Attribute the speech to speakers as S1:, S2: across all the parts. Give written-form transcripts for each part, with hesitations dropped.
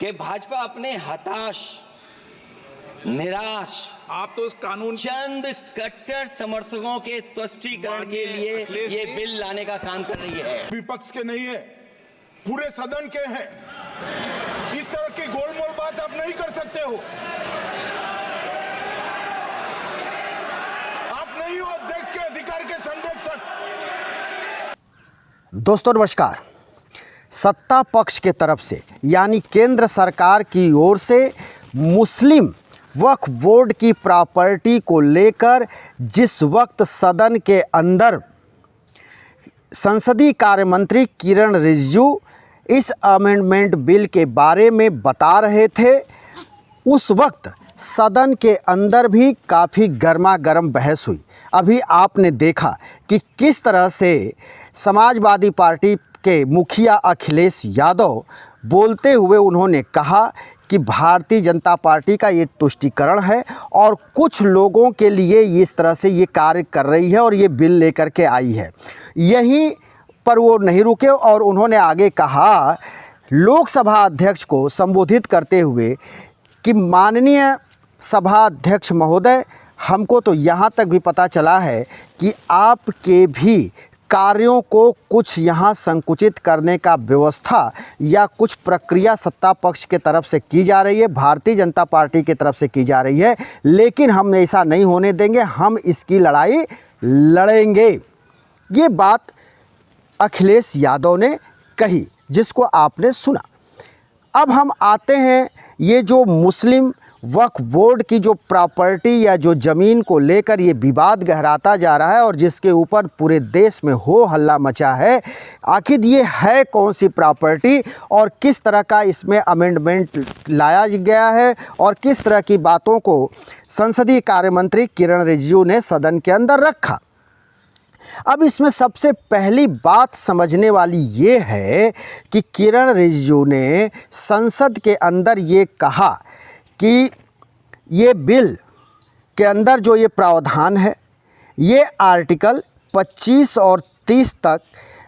S1: कि भाजपा अपने हताश, निराश,
S2: आप तो इस कानून
S1: चंद कट्टर समर्थकों के तुष्टीकरण के लिए ये बिल लाने का काम कर रही है।
S3: विपक्ष के नहीं है, पूरे सदन के हैं। इस तरह की गोलमोल बात आप नहीं कर सकते हो। आप नहीं हो अध्यक्ष के अधिकार के संरक्षक।
S4: दोस्तों नमस्कार। सत्ता पक्ष के तरफ से यानी केंद्र सरकार की ओर से मुस्लिम वक्फ बोर्ड की प्रॉपर्टी को लेकर जिस वक्त सदन के अंदर संसदीय कार्य मंत्री किरण रिजिजू इस अमेंडमेंट बिल के बारे में बता रहे थे, उस वक्त सदन के अंदर भी काफ़ी गर्मा गर्म बहस हुई। अभी आपने देखा कि किस तरह से समाजवादी पार्टी के मुखिया अखिलेश यादव बोलते हुए उन्होंने कहा कि भारतीय जनता पार्टी का ये तुष्टीकरण है और कुछ लोगों के लिए इस तरह से ये कार्य कर रही है और ये बिल लेकर के आई है। यहीं पर वो नहीं रुके और उन्होंने आगे कहा, लोकसभा अध्यक्ष को संबोधित करते हुए कि माननीय सभा अध्यक्ष महोदय, हमको तो यहाँ तक भी पता चला है कि आपके भी कार्यों को कुछ यहाँ संकुचित करने का व्यवस्था या कुछ प्रक्रिया सत्ता पक्ष के तरफ से की जा रही है, भारतीय जनता पार्टी की तरफ से की जा रही है, लेकिन हम ऐसा नहीं होने देंगे, हम इसकी लड़ाई लड़ेंगे। ये बात अखिलेश यादव ने कही, जिसको आपने सुना। अब हम आते हैं ये जो मुस्लिम वक्फ बोर्ड की जो प्रॉपर्टी या जो ज़मीन को लेकर ये विवाद गहराता जा रहा है और जिसके ऊपर पूरे देश में हो हल्ला मचा है। आखिर ये है कौन सी प्रॉपर्टी और किस तरह का इसमें अमेंडमेंट लाया गया है और किस तरह की बातों को संसदीय कार्य मंत्री किरण रिजिजू ने सदन के अंदर रखा। अब इसमें सबसे पहली बात समझने वाली ये है कि किरण रिजिजू ने संसद के अंदर ये कहा कि ये बिल के अंदर जो ये प्रावधान है, ये आर्टिकल 25 और 30 तक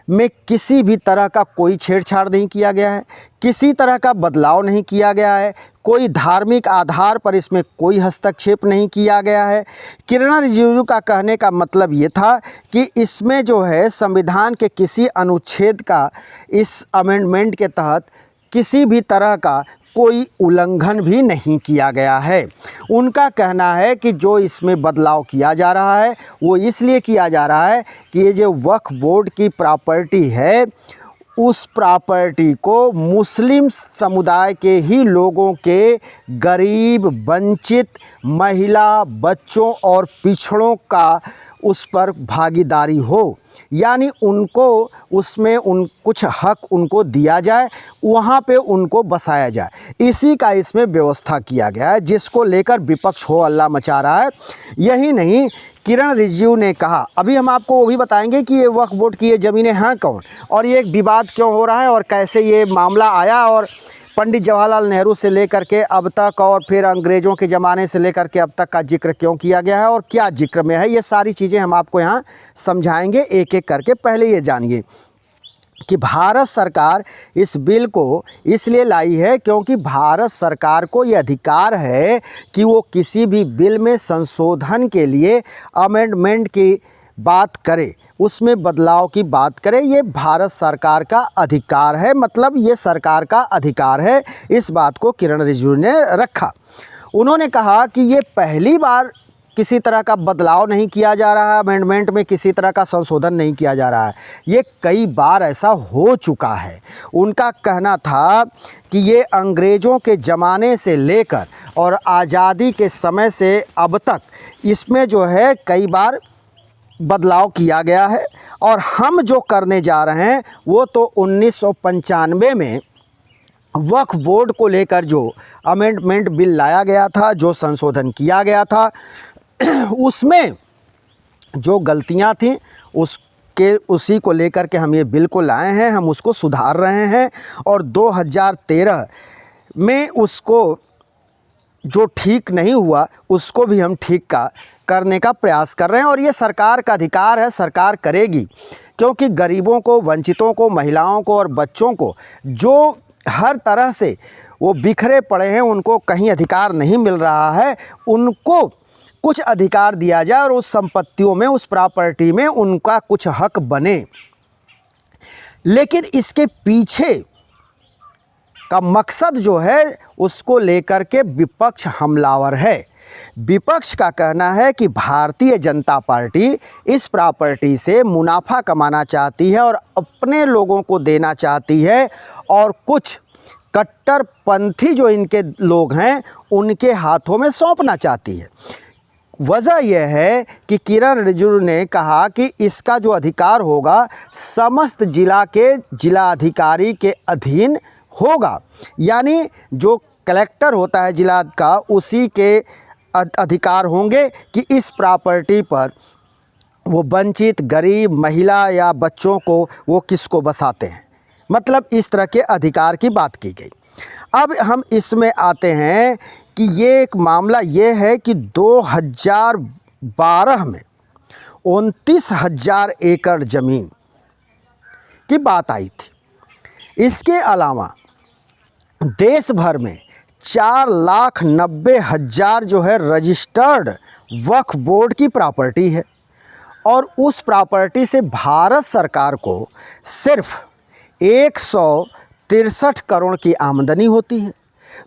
S4: में किसी भी तरह का कोई छेड़छाड़ नहीं किया गया है, किसी तरह का बदलाव नहीं किया गया है, कोई धार्मिक आधार पर इसमें कोई हस्तक्षेप नहीं किया गया है। किरण रिजिजू का कहने का मतलब ये था कि इसमें जो है संविधान के किसी अनुच्छेद का इस अमेंडमेंट के तहत किसी भी तरह का कोई उल्लंघन भी नहीं किया गया है। उनका कहना है कि जो इसमें बदलाव किया जा रहा है वो इसलिए किया जा रहा है कि ये जो वक्फ बोर्ड की प्रॉपर्टी है, उस प्रॉपर्टी को मुस्लिम समुदाय के ही लोगों के गरीब, वंचित, महिला, बच्चों और पिछड़ों का उस पर भागीदारी हो, यानी उनको उसमें कुछ हक उनको दिया जाए, वहाँ पे उनको बसाया जाए। इसी का इसमें व्यवस्था किया गया है, जिसको लेकर विपक्ष हो हल्ला मचा रहा है। यही नहीं, किरण रिजिजू ने कहा, अभी हम आपको वो भी बताएंगे कि ये वक्फ बोर्ड की ये ज़मीनें हैं कौन और ये एक विवाद क्यों हो रहा है और कैसे ये मामला आया और पंडित जवाहरलाल नेहरू से लेकर के अब तक और फिर अंग्रेज़ों के ज़माने से लेकर के अब तक का जिक्र क्यों किया गया है और क्या जिक्र में है। ये सारी चीज़ें हम आपको यहाँ समझाएंगे एक एक करके। पहले ये जानिए कि भारत सरकार इस बिल को इसलिए लाई है क्योंकि भारत सरकार को ये अधिकार है कि वो किसी भी बिल में संशोधन के लिए अमेंडमेंट की बात करे, उसमें बदलाव की बात करे। ये भारत सरकार का अधिकार है, मतलब ये सरकार का अधिकार है। इस बात को किरण रिजिजू ने रखा। उन्होंने कहा कि ये पहली बार किसी तरह का बदलाव नहीं किया जा रहा है, अमेंडमेंट में किसी तरह का संशोधन नहीं किया जा रहा है, ये कई बार ऐसा हो चुका है। उनका कहना था कि ये अंग्रेज़ों के ज़माने से लेकर और आज़ादी के समय से अब तक इसमें जो है कई बार बदलाव किया गया है और हम जो करने जा रहे हैं वो तो 1995 में वक्फ बोर्ड को लेकर जो अमेंडमेंट बिल लाया गया था, जो संशोधन किया गया था, उसमें जो गलतियां थीं उसी को लेकर के हम ये बिल को लाए हैं, हम उसको सुधार रहे हैं और 2013 में उसको जो ठीक नहीं हुआ उसको भी हम ठीक करने का प्रयास कर रहे हैं। और ये सरकार का अधिकार है, सरकार करेगी, क्योंकि गरीबों को, वंचितों को, महिलाओं को और बच्चों को जो हर तरह से वो बिखरे पड़े हैं, उनको कहीं अधिकार नहीं मिल रहा है, उनको कुछ अधिकार दिया जाए और उस संपत्तियों में, उस प्रॉपर्टी में उनका कुछ हक बने। लेकिन इसके पीछे का मकसद जो है उसको लेकर के विपक्ष हमलावर है। विपक्ष का कहना है कि भारतीय जनता पार्टी इस प्रॉपर्टी से मुनाफा कमाना चाहती है और अपने लोगों को देना चाहती है और कुछ कट्टरपंथी जो इनके लोग हैं उनके हाथों में सौंपना चाहती है। वजह यह है कि किरण रिजिजू ने कहा कि इसका जो अधिकार होगा समस्त जिला के जिलाधिकारी के अधीन होगा, यानी जो कलेक्टर होता है जिला का उसी के अधिकार होंगे कि इस प्रॉपर्टी पर वो वंचित, गरीब, महिला या बच्चों को वो किसको बसाते हैं। मतलब इस तरह के अधिकार की बात की गई। अब हम इसमें आते हैं कि ये एक मामला ये है कि 2012 में 29,000 एकड़ ज़मीन की बात आई थी। इसके अलावा देश भर में 4,90,000 जो है रजिस्टर्ड वक्फ बोर्ड की प्रॉपर्टी है और उस प्रॉपर्टी से भारत सरकार को सिर्फ 163 करोड़ की आमदनी होती है।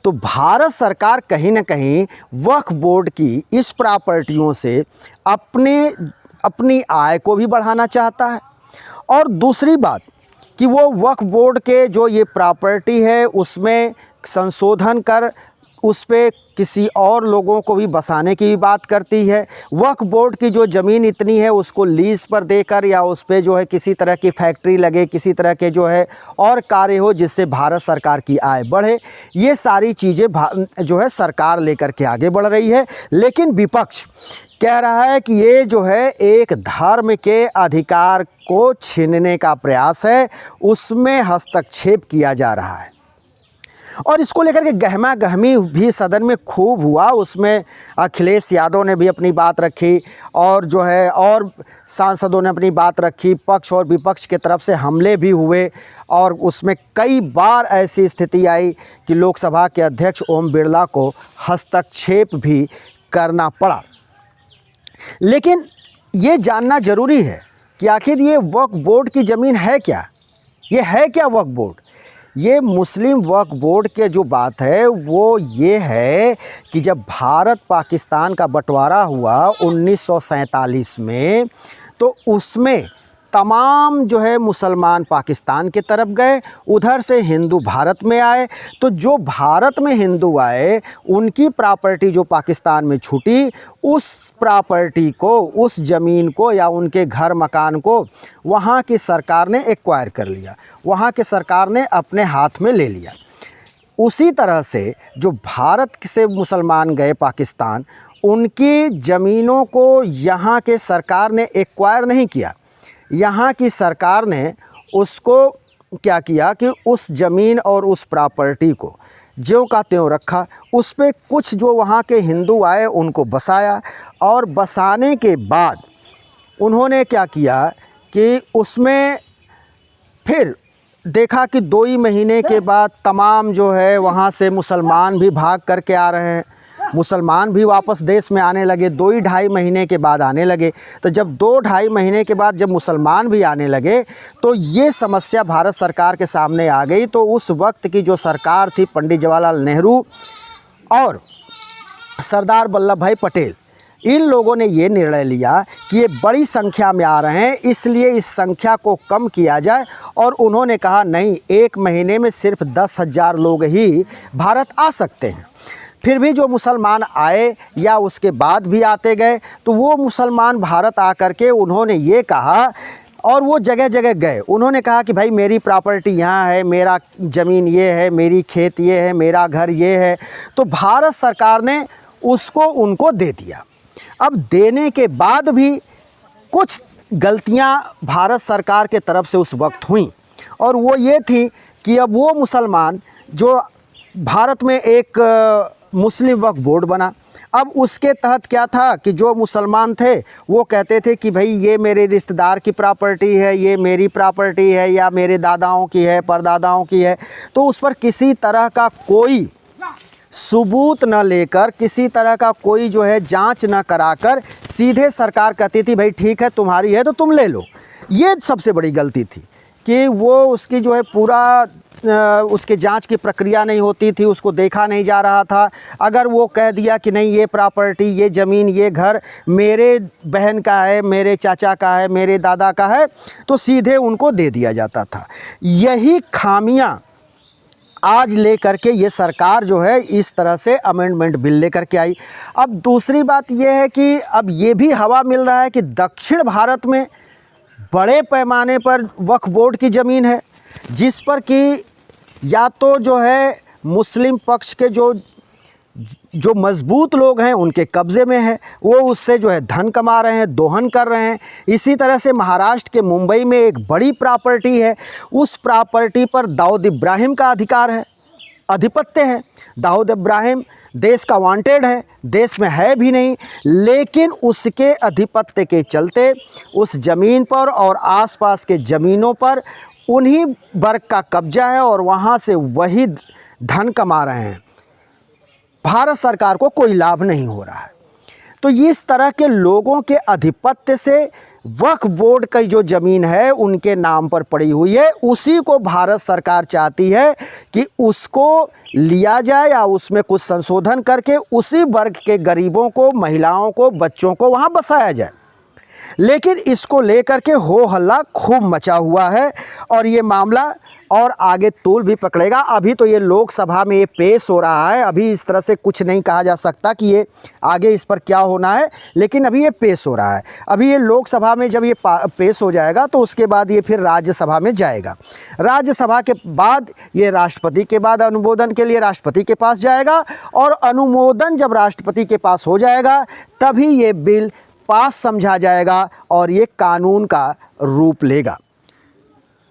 S4: तो भारत सरकार कहीं ना कहीं वक्फ बोर्ड की इस प्रॉपर्टियों से अपनी आय को भी बढ़ाना चाहता है। और दूसरी बात कि वो वक्फ बोर्ड के जो ये प्रॉपर्टी है उसमें संशोधन कर उस पे किसी और लोगों को भी बसाने की भी बात करती है। वक्फ बोर्ड की जो ज़मीन इतनी है उसको लीज पर देकर या उस पे जो है किसी तरह की फैक्ट्री लगे, किसी तरह के जो है और कार्य हो जिससे भारत सरकार की आय बढ़े। ये सारी चीज़ें जो है सरकार लेकर के आगे बढ़ रही है। लेकिन विपक्ष कह रहा है कि ये जो है एक धर्म के अधिकार को छीनने का प्रयास है, उसमें हस्तक्षेप किया जा रहा है। और इसको लेकर के गहमा गहमी भी सदन में खूब हुआ। उसमें अखिलेश यादव ने भी अपनी बात रखी और जो है और सांसदों ने अपनी बात रखी। पक्ष और विपक्ष की तरफ से हमले भी हुए और उसमें कई बार ऐसी स्थिति आई कि लोकसभा के अध्यक्ष ओम बिरला को हस्तक्षेप भी करना पड़ा। लेकिन ये जानना ज़रूरी है कि आखिर ये वक्फ बोर्ड की ज़मीन है क्या? ये है क्या वक्फ बोर्ड? ये मुस्लिम वक्फ बोर्ड के जो बात है वो ये है कि जब भारत पाकिस्तान का बंटवारा हुआ 1947 में, तो उसमें तमाम जो है मुसलमान पाकिस्तान की तरफ गए, उधर से हिंदू भारत में आए। तो जो भारत में हिंदू आए उनकी प्रॉपर्टी जो पाकिस्तान में छूटी, उस प्रॉपर्टी को, उस ज़मीन को या उनके घर मकान को वहाँ की सरकार ने एक्वायर कर लिया, वहाँ के सरकार ने अपने हाथ में ले लिया। उसी तरह से जो भारत से मुसलमान गए पाकिस्तान, उनकी ज़मीनों को यहाँ के सरकार ने एक्वायर नहीं किया। यहाँ की सरकार ने उसको क्या किया कि उस ज़मीन और उस प्रॉपर्टी को ज्यों का त्यों रखा। उस पे कुछ जो वहाँ के हिंदू आए उनको बसाया और बसाने के बाद उन्होंने क्या किया कि उसमें फिर देखा कि 2 ही महीने के बाद तमाम जो है वहाँ से मुसलमान भी भाग करके आ रहे हैं। मुसलमान भी वापस देश में आने लगे, 2-2.5 महीने के बाद आने लगे। तो जब 2-2.5 महीने के बाद जब मुसलमान भी आने लगे तो ये समस्या भारत सरकार के सामने आ गई। तो उस वक्त की जो सरकार थी पंडित जवाहरलाल नेहरू और सरदार वल्लभ भाई पटेल, इन लोगों ने ये निर्णय लिया कि ये बड़ी संख्या में आ रहे हैं, इसलिए इस संख्या को कम किया जाए। और उन्होंने कहा नहीं, 1 महीने में सिर्फ 10,000 लोग ही भारत आ सकते हैं। फिर भी जो मुसलमान आए या उसके बाद भी आते गए, तो वो मुसलमान भारत आकर के उन्होंने ये कहा और वो जगह जगह गए। उन्होंने कहा कि भाई मेरी प्रॉपर्टी यहाँ है, मेरा ज़मीन ये है, मेरी खेत ये है, मेरा घर ये है। तो भारत सरकार ने उसको उनको दे दिया। अब देने के बाद भी कुछ गलतियाँ भारत सरकार के तरफ से उस वक्त हुई और वो ये थी कि अब वो मुसलमान जो भारत में एक मुस्लिम वक्फ बोर्ड बना, अब उसके तहत क्या था कि जो मुसलमान थे वो कहते थे कि भाई ये मेरे रिश्तेदार की प्रॉपर्टी है, ये मेरी प्रॉपर्टी है, या मेरे दादाओं की है, परदादाओं की है। तो उस पर किसी तरह का कोई सबूत न लेकर, किसी तरह का कोई जो है जांच न कराकर सीधे सरकार कहती थी भाई ठीक है तुम्हारी है तो तुम ले लो। ये सबसे बड़ी गलती थी कि वो उसकी जो है पूरा उसके जांच की प्रक्रिया नहीं होती थी, उसको देखा नहीं जा रहा था। अगर वो कह दिया कि नहीं ये प्रॉपर्टी, ये ज़मीन, ये घर मेरे बहन का है, मेरे चाचा का है, मेरे दादा का है, तो सीधे उनको दे दिया जाता था। यही खामियां आज लेकर के ये सरकार जो है इस तरह से अमेंडमेंट बिल लेकर के आई। अब दूसरी बात ये है कि अब ये भी हवा मिल रहा है कि दक्षिण भारत में बड़े पैमाने पर वक्फ बोर्ड की ज़मीन है, जिस पर कि या तो जो है मुस्लिम पक्ष के जो मजबूत लोग हैं उनके कब्ज़े में है, वो उससे जो है धन कमा रहे हैं, दोहन कर रहे हैं। इसी तरह से महाराष्ट्र के मुंबई में एक बड़ी प्रॉपर्टी है, उस प्रॉपर्टी पर दाऊद इब्राहिम का अधिकार है, आधिपत्य है। दाऊद इब्राहिम देश का वांटेड है, देश में है भी नहीं, लेकिन उसके आधिपत्य के चलते उस ज़मीन पर और आसपास के ज़मीनों पर उन्हीं वर्ग का कब्जा है और वहाँ से वही धन कमा रहे हैं। भारत सरकार को कोई लाभ नहीं हो रहा है। तो इस तरह के लोगों के आधिपत्य से वक्फ बोर्ड की जो ज़मीन है उनके नाम पर पड़ी हुई है, उसी को भारत सरकार चाहती है कि उसको लिया जाए या उसमें कुछ संशोधन करके उसी वर्ग के गरीबों को, महिलाओं को, बच्चों को वहाँ बसाया जाए। लेकिन इसको लेकर के हो हल्ला खूब मचा हुआ है और ये मामला और आगे तूल भी पकड़ेगा। अभी तो ये लोकसभा में ये पेश हो रहा है, अभी इस तरह से कुछ नहीं कहा जा सकता कि ये आगे इस पर क्या होना है, लेकिन अभी ये पेश हो रहा है। अभी ये लोकसभा में जब ये पेश हो जाएगा तो उसके बाद ये फिर राज्यसभा में जाएगा। राज्यसभा के बाद ये राष्ट्रपति के बाद अनुमोदन के लिए राष्ट्रपति के पास जाएगा और अनुमोदन जब राष्ट्रपति के पास हो जाएगा तभी ये बिल पास समझा जाएगा और ये कानून का रूप लेगा।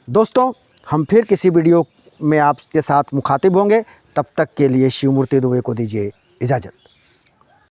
S4: दोस्तों, हम फिर किसी वीडियो में आपके साथ मुखातिब होंगे, तब तक के लिए शिवमूर्ति दुबे को दीजिए इजाज़त।